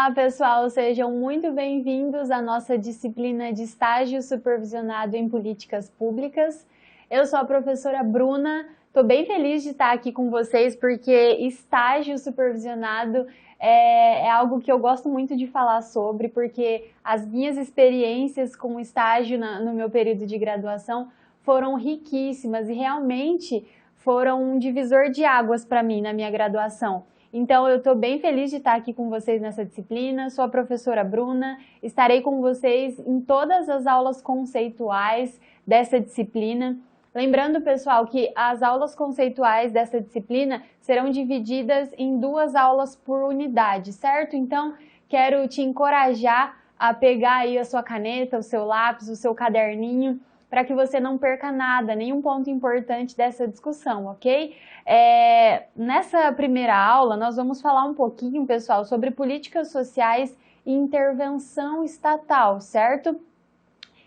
Olá, pessoal, sejam muito bem-vindos à nossa disciplina de estágio supervisionado em políticas públicas. Eu sou a professora Bruna, estou bem feliz de estar aqui com vocês porque estágio supervisionado é algo que eu gosto muito de falar sobre, porque as minhas experiências com estágio no meu período de graduação foram riquíssimas e realmente foram um divisor de águas para mim na minha graduação. Então, eu estou bem feliz de estar aqui com vocês nessa disciplina. Sou a professora Bruna, estarei com vocês em todas as aulas conceituais dessa disciplina. Lembrando, pessoal, que as aulas conceituais dessa disciplina serão divididas em 2 aulas por unidade, certo? Então, quero te encorajar a pegar aí a sua caneta, o seu lápis, o seu caderninho, para que você não perca nada, nenhum ponto importante dessa discussão, ok? Nessa primeira aula, nós vamos falar um pouquinho, pessoal, sobre políticas sociais e intervenção estatal, certo?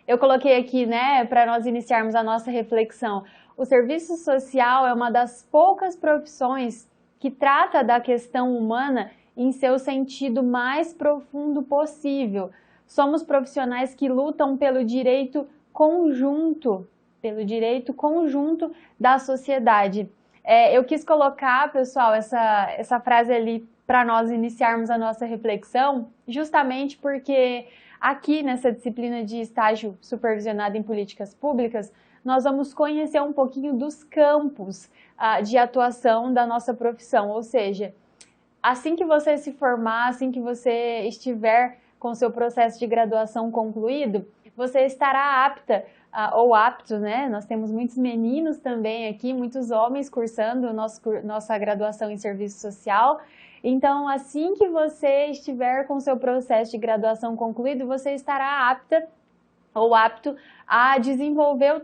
Eu coloquei aqui, né, para nós iniciarmos a nossa reflexão. O serviço social é uma das poucas profissões que trata da questão humana em seu sentido mais profundo possível. Somos profissionais que lutam pelo direito conjunto da sociedade. Eu quis colocar, pessoal, essa frase ali para nós iniciarmos a nossa reflexão, justamente porque aqui nessa disciplina de estágio supervisionado em políticas públicas, nós vamos conhecer um pouquinho dos campos de atuação da nossa profissão, ou seja, assim que você se formar, assim que você estiver com seu processo de graduação concluído, você estará apta ou apto, né? Nós temos muitos meninos também aqui, muitos homens cursando nossa graduação em serviço social. Então, assim que você estiver com seu processo de graduação concluído, você estará apta ou apto a desenvolver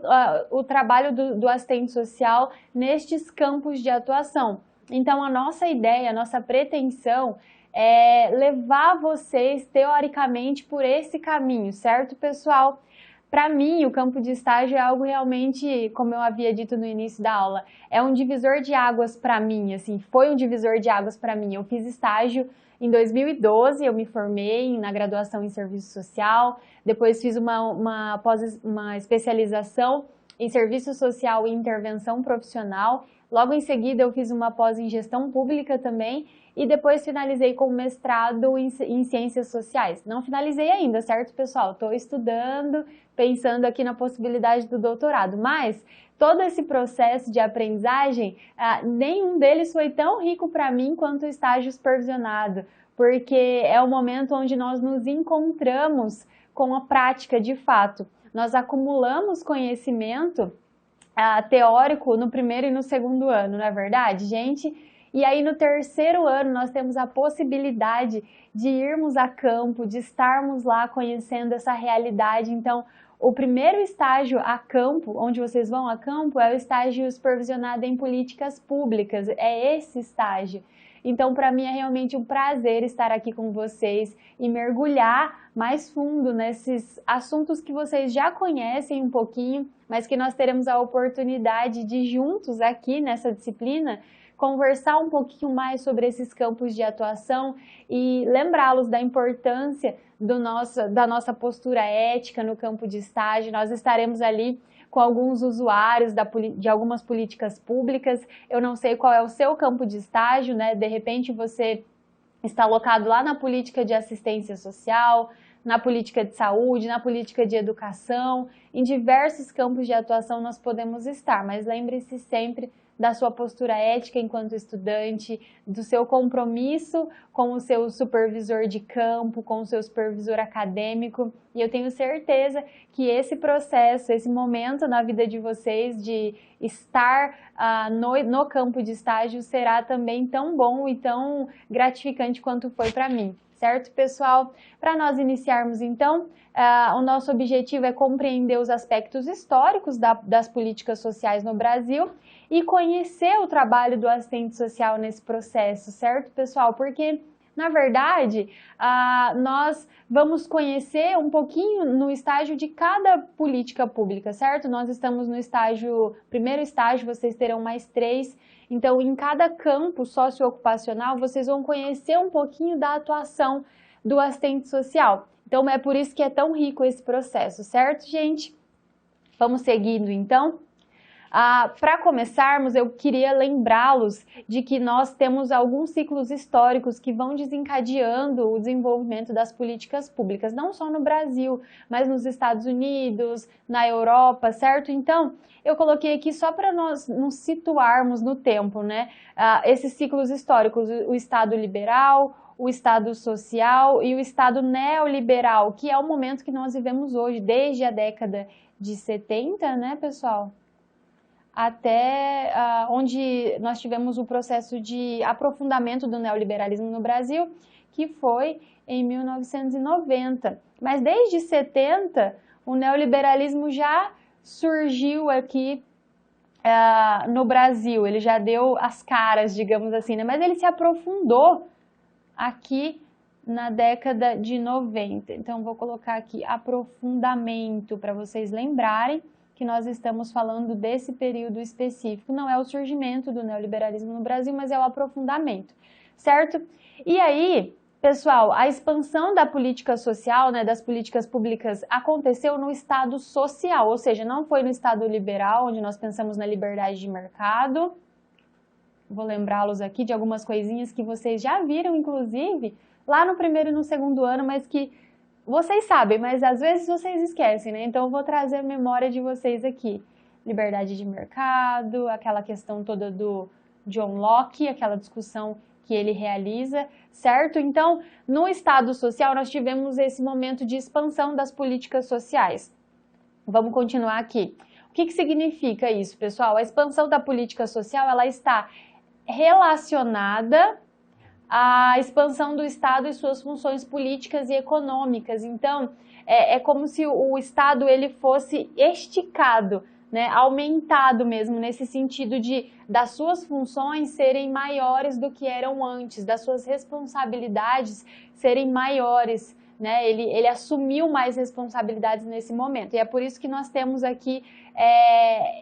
o trabalho do assistente social nestes campos de atuação. Então, a nossa ideia, a nossa pretensão é levar vocês, teoricamente, por esse caminho, certo, pessoal? Para mim, o campo de estágio é algo realmente, como eu havia dito no início da aula, é um divisor de águas para mim, assim, foi um divisor de águas para mim. Eu fiz estágio em 2012, eu me formei na graduação em serviço social, depois fiz uma especialização em serviço social e intervenção profissional. Logo em seguida, eu fiz uma pós em gestão pública também e depois finalizei com mestrado em ciências sociais. Não finalizei ainda, certo, pessoal? Estou estudando, pensando aqui na possibilidade do doutorado, mas todo esse processo de aprendizagem, nenhum deles foi tão rico para mim quanto o estágio supervisionado, porque é o momento onde nós nos encontramos com a prática de fato. Nós acumulamos conhecimento teórico no primeiro e no segundo ano, não é verdade, gente? E aí no terceiro ano nós temos a possibilidade de irmos a campo, de estarmos lá conhecendo essa realidade. Então, o primeiro estágio a campo, onde vocês vão a campo, é o estágio supervisionado em políticas públicas, é esse estágio. Então, para mim é realmente um prazer estar aqui com vocês e mergulhar mais fundo nesses assuntos que vocês já conhecem um pouquinho, mas que nós teremos a oportunidade de juntos aqui nessa disciplina conversar um pouquinho mais sobre esses campos de atuação e lembrá-los da importância da nossa postura ética no campo de estágio. Nós estaremos ali com alguns usuários de algumas políticas públicas. Eu não sei qual é o seu campo de estágio, né? De repente você está alocado lá na política de assistência social, na política de saúde, na política de educação, em diversos campos de atuação nós podemos estar, mas lembre-se sempre da sua postura ética enquanto estudante, do seu compromisso com o seu supervisor de campo, com o seu supervisor acadêmico, e eu tenho certeza que esse processo, esse momento na vida de vocês de estar no campo de estágio será também tão bom e tão gratificante quanto foi para mim. Certo, pessoal? Para nós iniciarmos, então, o nosso objetivo é compreender os aspectos históricos das políticas sociais no Brasil e conhecer o trabalho do assistente social nesse processo, certo, pessoal? Porque, na verdade, nós vamos conhecer um pouquinho no estágio de cada política pública, certo? Nós estamos no primeiro estágio, vocês terão mais 3. Então, em cada campo socioocupacional, vocês vão conhecer um pouquinho da atuação do assistente social. Então, é por isso que é tão rico esse processo, certo, gente? Vamos seguindo, então. Para começarmos, eu queria lembrá-los de que nós temos alguns ciclos históricos que vão desencadeando o desenvolvimento das políticas públicas, não só no Brasil, mas nos Estados Unidos, na Europa, certo? Então, eu coloquei aqui só para nós nos situarmos no tempo, né? Esses ciclos históricos, o Estado liberal, o Estado social e o Estado neoliberal, que é o momento que nós vivemos hoje, desde a década de 70, né, pessoal? Até onde nós tivemos o processo de aprofundamento do neoliberalismo no Brasil, que foi em 1990. Mas desde 70, o neoliberalismo já surgiu aqui no Brasil, ele já deu as caras, digamos assim, né? Mas ele se aprofundou aqui na década de 90. Então, vou colocar aqui aprofundamento para vocês lembrarem que nós estamos falando desse período específico. Não é o surgimento do neoliberalismo no Brasil, mas é o aprofundamento, certo? E aí, pessoal, a expansão da política social, né, das políticas públicas, aconteceu no Estado social, ou seja, não foi no Estado liberal, onde nós pensamos na liberdade de mercado. Vou lembrá-los aqui de algumas coisinhas que vocês já viram, inclusive, lá no primeiro e no segundo ano, mas que vocês sabem, mas às vezes vocês esquecem, né? Então eu vou trazer a memória de vocês aqui. Liberdade de mercado, aquela questão toda do John Locke, aquela discussão que ele realiza, certo? Então, no Estado social, nós tivemos esse momento de expansão das políticas sociais. Vamos continuar aqui. O que significa isso, pessoal? A expansão da política social, ela está relacionada a expansão do Estado e suas funções políticas e econômicas. Então, é como se o Estado ele fosse esticado, né, aumentado mesmo, nesse sentido das suas funções serem maiores do que eram antes, das suas responsabilidades serem maiores, né? Ele assumiu mais responsabilidades nesse momento. E é por isso que nós temos aqui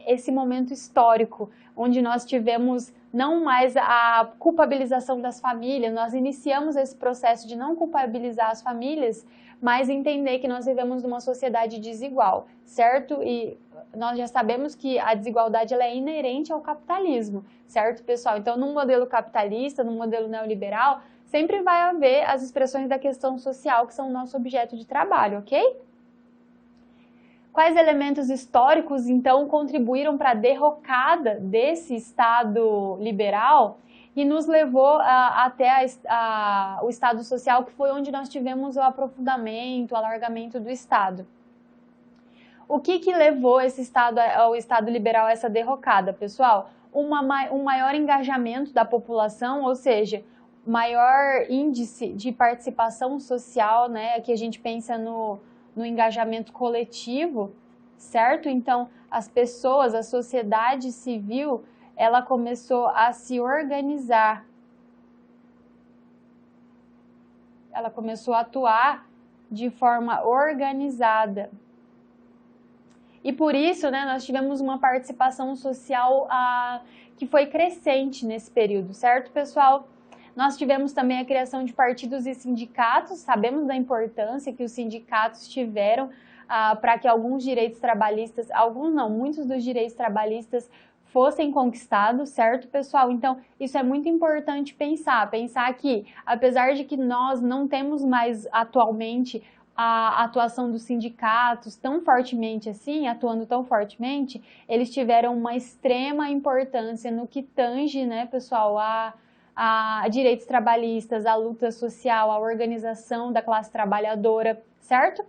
esse momento histórico, onde nós tivemos não mais a culpabilização das famílias, nós iniciamos esse processo de não culpabilizar as famílias, mas entender que nós vivemos numa sociedade desigual, certo? E nós já sabemos que a desigualdade ela é inerente ao capitalismo, certo, pessoal? Então, num modelo capitalista, num modelo neoliberal, sempre vai haver as expressões da questão social que são o nosso objeto de trabalho, ok? Quais elementos históricos, então, contribuíram para a derrocada desse Estado liberal e nos levou até o Estado social, que foi onde nós tivemos o aprofundamento, o alargamento do Estado? O que levou o Estado liberal a essa derrocada, pessoal? Um maior engajamento da população, ou seja, maior índice de participação social, né? Aqui a gente pensa no engajamento coletivo, certo? Então, as pessoas, a sociedade civil, ela começou a se organizar. Ela começou a atuar de forma organizada. E por isso, né, nós tivemos uma participação social que foi crescente nesse período, certo, pessoal? Nós tivemos também a criação de partidos e sindicatos, sabemos da importância que os sindicatos tiveram para que alguns direitos trabalhistas, alguns não, muitos dos direitos trabalhistas fossem conquistados, certo, pessoal? Então, isso é muito importante pensar que, apesar de que nós não temos mais atualmente a atuação dos sindicatos tão fortemente assim, atuando tão fortemente, eles tiveram uma extrema importância no que tange, né, pessoal, a direitos trabalhistas, a luta social, a organização da classe trabalhadora, certo?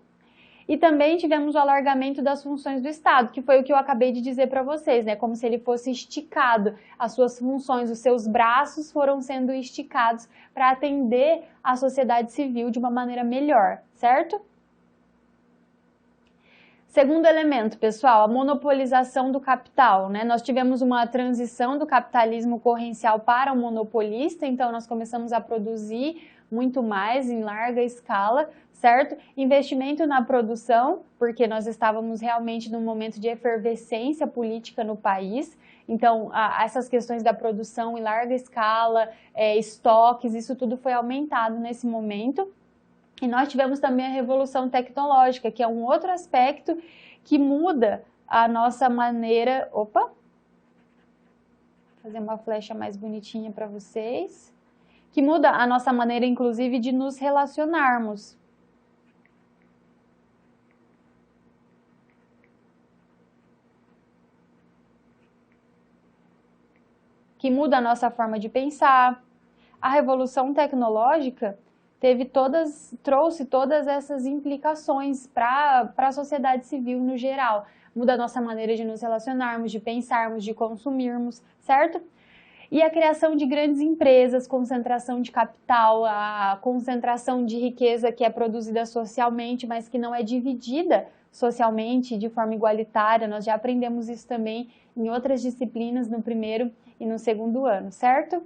E também tivemos o alargamento das funções do Estado, que foi o que eu acabei de dizer para vocês, né? Como se ele fosse esticado, as suas funções, os seus braços foram sendo esticados para atender a sociedade civil de uma maneira melhor, certo? Segundo elemento, pessoal, a monopolização do capital, né? Nós tivemos uma transição do capitalismo correncial para o monopolista, então nós começamos a produzir muito mais em larga escala, certo? Investimento na produção, porque nós estávamos realmente num momento de efervescência política no país, então essas questões da produção em larga escala, estoques, isso tudo foi aumentado nesse momento. E nós tivemos também a revolução tecnológica, que é um outro aspecto que muda a nossa maneira... Opa! Vou fazer uma flecha mais bonitinha para vocês. Que muda a nossa maneira, inclusive, de nos relacionarmos. Que muda a nossa forma de pensar. A revolução tecnológica trouxe todas essas implicações para a sociedade civil no geral. Muda a nossa maneira de nos relacionarmos, de pensarmos, de consumirmos, certo? E a criação de grandes empresas, concentração de capital, a concentração de riqueza que é produzida socialmente, mas que não é dividida socialmente de forma igualitária. Nós já aprendemos isso também em outras disciplinas no primeiro e no segundo ano, certo?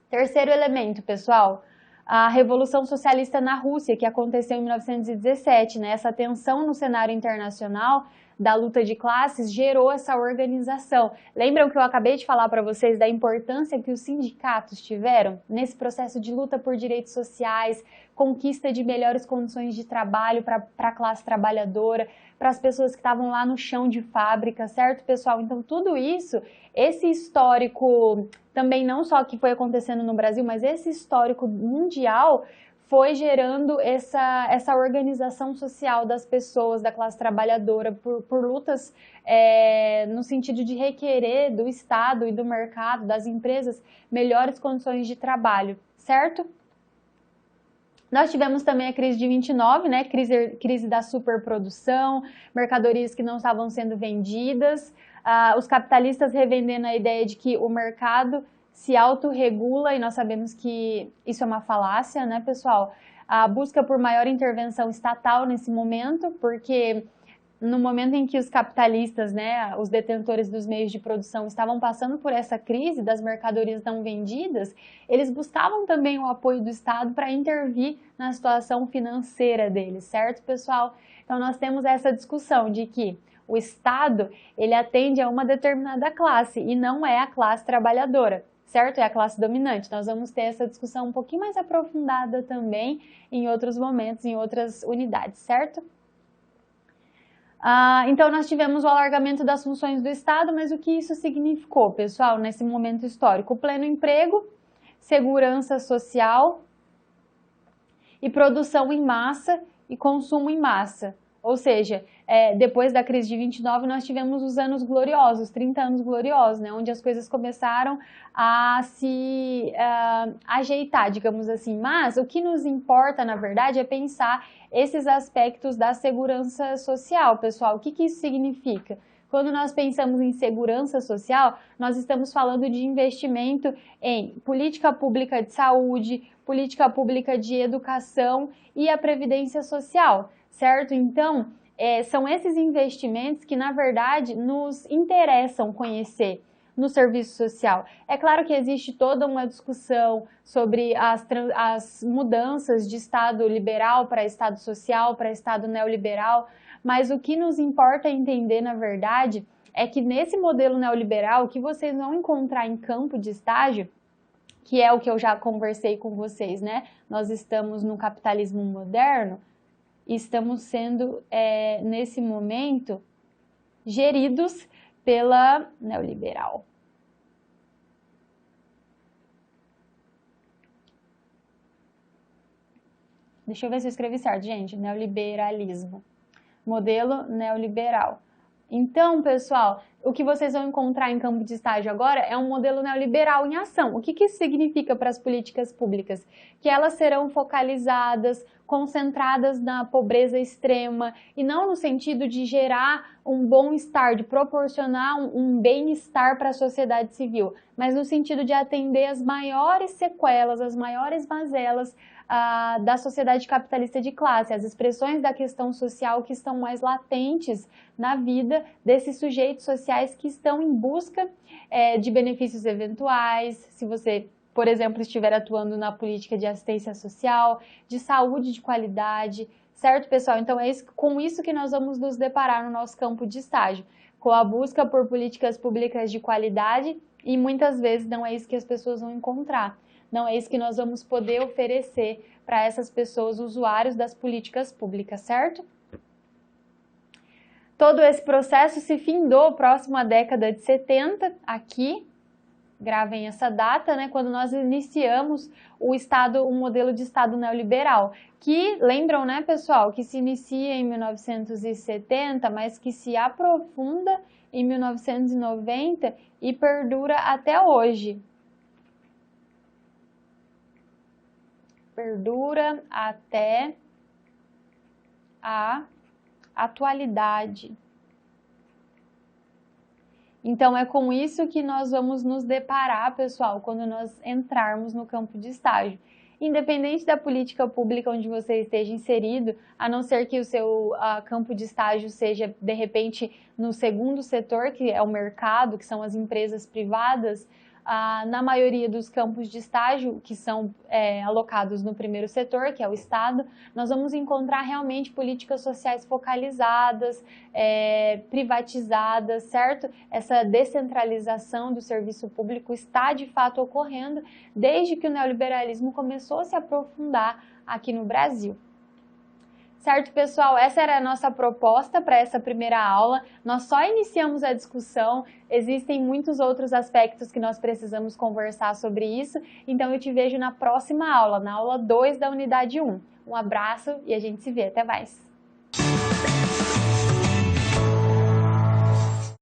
Terceiro elemento, pessoal, a Revolução Socialista na Rússia, que aconteceu em 1917, né? Essa tensão no cenário internacional da luta de classes gerou essa organização. Lembram que eu acabei de falar para vocês da importância que os sindicatos tiveram nesse processo de luta por direitos sociais, conquista de melhores condições de trabalho para a classe trabalhadora, para as pessoas que estavam lá no chão de fábrica, certo, pessoal? Então, tudo isso, esse histórico, também não só que foi acontecendo no Brasil, mas esse histórico mundial foi gerando essa organização social das pessoas, da classe trabalhadora, por lutas no sentido de requerer do Estado e do mercado, das empresas, melhores condições de trabalho, certo? Nós tivemos também a crise de 29, né? Crise da superprodução, mercadorias que não estavam sendo vendidas, os capitalistas revendendo a ideia de que o mercado se autorregula, e nós sabemos que isso é uma falácia, né, pessoal? A busca por maior intervenção estatal nesse momento, porque no momento em que os capitalistas, né, os detentores dos meios de produção estavam passando por essa crise das mercadorias não vendidas, eles buscavam também o apoio do Estado para intervir na situação financeira deles, certo, pessoal? Então nós temos essa discussão de que o Estado, ele atende a uma determinada classe e não é a classe trabalhadora, certo? É a classe dominante. Nós vamos ter essa discussão um pouquinho mais aprofundada também em outros momentos, em outras unidades, certo? Então, nós tivemos o alargamento das funções do Estado, mas o que isso significou, pessoal, nesse momento histórico? O pleno emprego, segurança social e produção em massa e consumo em massa. Ou seja, depois da crise de 29, nós tivemos os anos gloriosos, 30 anos gloriosos, né, onde as coisas começaram a se ajeitar, digamos assim. Mas o que nos importa, na verdade, é pensar esses aspectos da segurança social, pessoal. O que isso significa? Quando nós pensamos em segurança social, nós estamos falando de investimento em política pública de saúde, política pública de educação e a previdência social, certo? Então, são esses investimentos que, na verdade, nos interessam conhecer no serviço social. É claro que existe toda uma discussão sobre as mudanças de Estado liberal para Estado social, para Estado neoliberal, mas o que nos importa entender, na verdade, é que nesse modelo neoliberal, o que vocês vão encontrar em campo de estágio, que é o que eu já conversei com vocês, né? Nós estamos no capitalismo moderno e estamos sendo, nesse momento, geridos pela neoliberal. Deixa eu ver se eu escrevi certo, gente. Neoliberalismo. Modelo neoliberal. Então, pessoal, o que vocês vão encontrar em campo de estágio agora é um modelo neoliberal em ação. O que isso significa para as políticas públicas? Que elas serão focalizadas, concentradas na pobreza extrema, e não no sentido de gerar um bom-estar, de proporcionar um bem-estar para a sociedade civil, mas no sentido de atender as maiores sequelas, as maiores mazelas da sociedade capitalista de classe, as expressões da questão social que estão mais latentes na vida desses sujeitos sociais que estão em busca de benefícios eventuais. Se você, por exemplo, estiver atuando na política de assistência social, de saúde de qualidade, certo, pessoal? Então é com isso que nós vamos nos deparar no nosso campo de estágio, com a busca por políticas públicas de qualidade, e muitas vezes não é isso que as pessoas vão encontrar. Não é isso que nós vamos poder oferecer para essas pessoas, usuários das políticas públicas, certo? Todo esse processo se findou próximo à década de 70, aqui, gravem essa data, né, quando nós iniciamos o modelo de Estado neoliberal, que, lembram, né, pessoal, que se inicia em 1970, mas que se aprofunda em 1990 e perdura até hoje. Perdura até a atualidade. Então, é com isso que nós vamos nos deparar, pessoal, quando nós entrarmos no campo de estágio. Independente da política pública onde você esteja inserido, a não ser que o seu campo de estágio seja, de repente, no segundo setor, que é o mercado, que são as empresas privadas, na maioria dos campos de estágio que são alocados no primeiro setor, que é o Estado, nós vamos encontrar realmente políticas sociais focalizadas, privatizadas, certo? Essa descentralização do serviço público está de fato ocorrendo desde que o neoliberalismo começou a se aprofundar aqui no Brasil. Certo, pessoal? Essa era a nossa proposta para essa primeira aula. Nós só iniciamos a discussão, existem muitos outros aspectos que nós precisamos conversar sobre isso, então eu te vejo na próxima aula, na aula 2 da unidade 1. Um abraço e a gente se vê. Até mais!